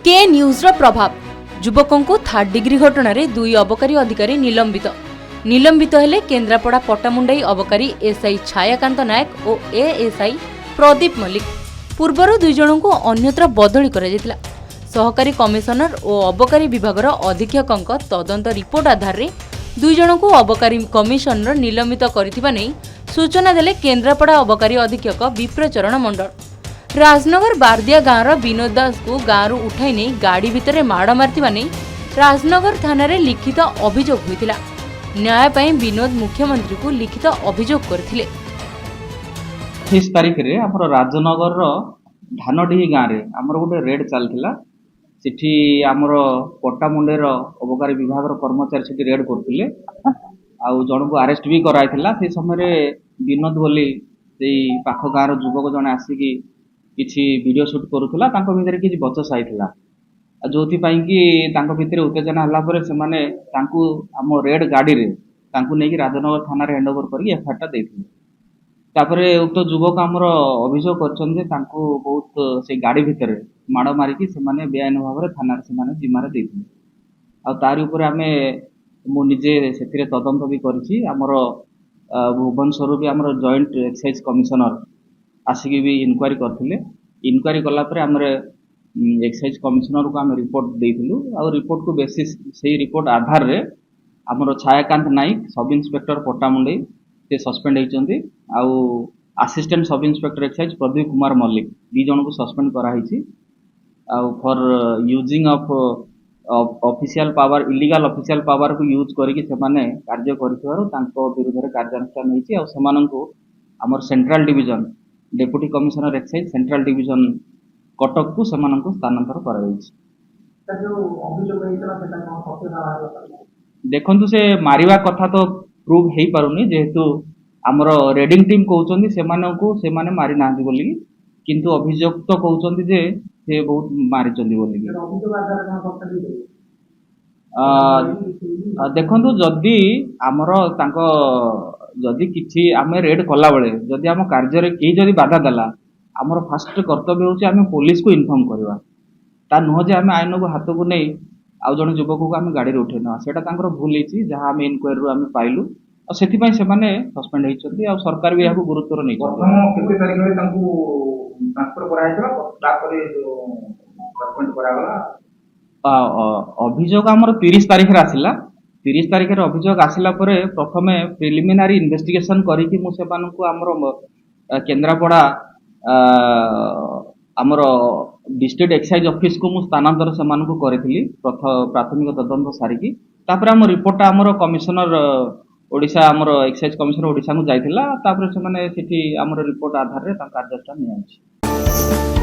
के न्यूज़र प्रभाव युवकों को थर्ड डिग्री घटन में 2 अबकारी अधिकारी निलंबित हेले केन्द्रापड़ा पट्टामुंडाई अबकारी एसआई छायाकांत नायक और एएसआई प्रदीप मल्लिक। पूर्वर 2 जन को अन्यत्र बदली कर सहकारी कमिशनर और अबकारी विभाग अधीक्षक तदंत रिपोर्ट आधार में 2 जन को अबकारी कमिशनर निलंबित कर सूचना देले केन्द्रापड़ा अबकारी अधीक्षक विप्रचरण मंडल। राजनगर बारदिया गाँवर विनोद दास को गाँव उठाई नहीं गाड़ी भितर माड़ मारथिबा नहीं राजनगर थाना रे लिखित अभियोग होइतिला। न्याय पाई विनोद मुख्यमंत्री को लिखित अभियोग करथिले। 30 तारिख रे हमर राजनगर रो धानडीही गाँव रे हमर गोटे रेड चलथिला। सेठी हमर पट्टामुंडे रो अबकारी विभाग रो कर्मचारी सेठी रेड करथिले आउ जण को अरेस्ट भी कराइथिला। से समय रे विनोद बोली सेई पाख गाँव रो युवक जण आसीकी किछि वीडियो शूट करूथला। तांको भितरे किछि बचस आइथिला जोथि पई कि तांको भितरे उत्तेजना हला परे से माने तांको हम रेड गाड़ी रे तांको नेकी राजनगर थाना रे हैंड ओवर करके एफआईआर टा देथिले। तापरे उक्त युवक हमर अभियोग करछन जे तांको बहुत से गाड़ी भितरे माड़ मारिकी से माने बेआईन भाव रे थाना रे से माने जिम्मारे देथिले। आ तारि ऊपर आमे मु निजे सेथिरे तदंत भी करछि। हमर भुवनेश्वर भी हमर जॉइंट एक्साइज कमिशनर आसिकी भी इनक्वारी करथिले। इनक्वारी कला परे हमर एक्साइज कमिशनर को आम रिपोर्ट देइथिलु और रिपोर्ट को बेसिस से रिपोर्ट आधार रे हमर छायाकांत नायक सब इंस्पेक्टर पट्टामुंडई से सस्पेंड होइचंती आउ assistant sub inspector excise Pradeep Kumar Mallick 2 जन को सस्पेंड करा हिची आउ for using of official power illegal official power को यूज करके से माने कार्य करथिवारो तांको विरुद्ध रे कार्यानुष्ठान होइची आउ समान को हमर central division deputy commissioner excise central division Cuttack को समान को स्थानांतर करा जायछि। देखंतु से मारिवा कथा तो प्रूव हेई पारुनी जेहेतु हमर रेडिंग टीम कहउचंदी से माने मारि नांदी बोली किंतु अभियोग तो कहउचंदी जे से बहुत मारि चंदी बोली। देखंतु जदी हमर तांको जदि किछि आमे रेड कला बेले जदि आम कार्य रे के जदि बाधा देला हमर फास्ट कर्तव्य होछि आमे पुलिस को इन्फॉर्म करबा ता न जे आमे आईन को हाथ को नै आ जण युवक को आमे गाड़ी रे उठेना सेटा तांकर भूल हेछि जहां आमे इनक्वायरी रो आमे पाइलु और सेति पई से माने सस्पेंड हेछथि और सरकार भी याको गुरुत्व नै प्रथम केते तारिख रे तांकू ट्रांसफर करा हेतला तापरे जो सस्पेंड करा गला। अभियोग हमर 30 तारिख रे आसिला। 30 तारिख रे अभियोग आसिला परे प्रथमे प्रिलिमिनारी इन्वेस्टिगेशन करिकि मु सेबान को हमर केन्द्रापड़ा हमर डिस्ट्रिक्ट एक्साइज ऑफिस को मु स्थानांतर सेमान को करथिली प्राथमिक तदंत सारिकी। तापर हमर रिपोर्ट हमर कमिशनर ओडिशा हमर एक्साइज कमिशनर ओडिशा को जाइथिला। तापर से माने सेठी हमर रिपोर्ट आधार रे ता कार्यानुष्ठान नियाछि।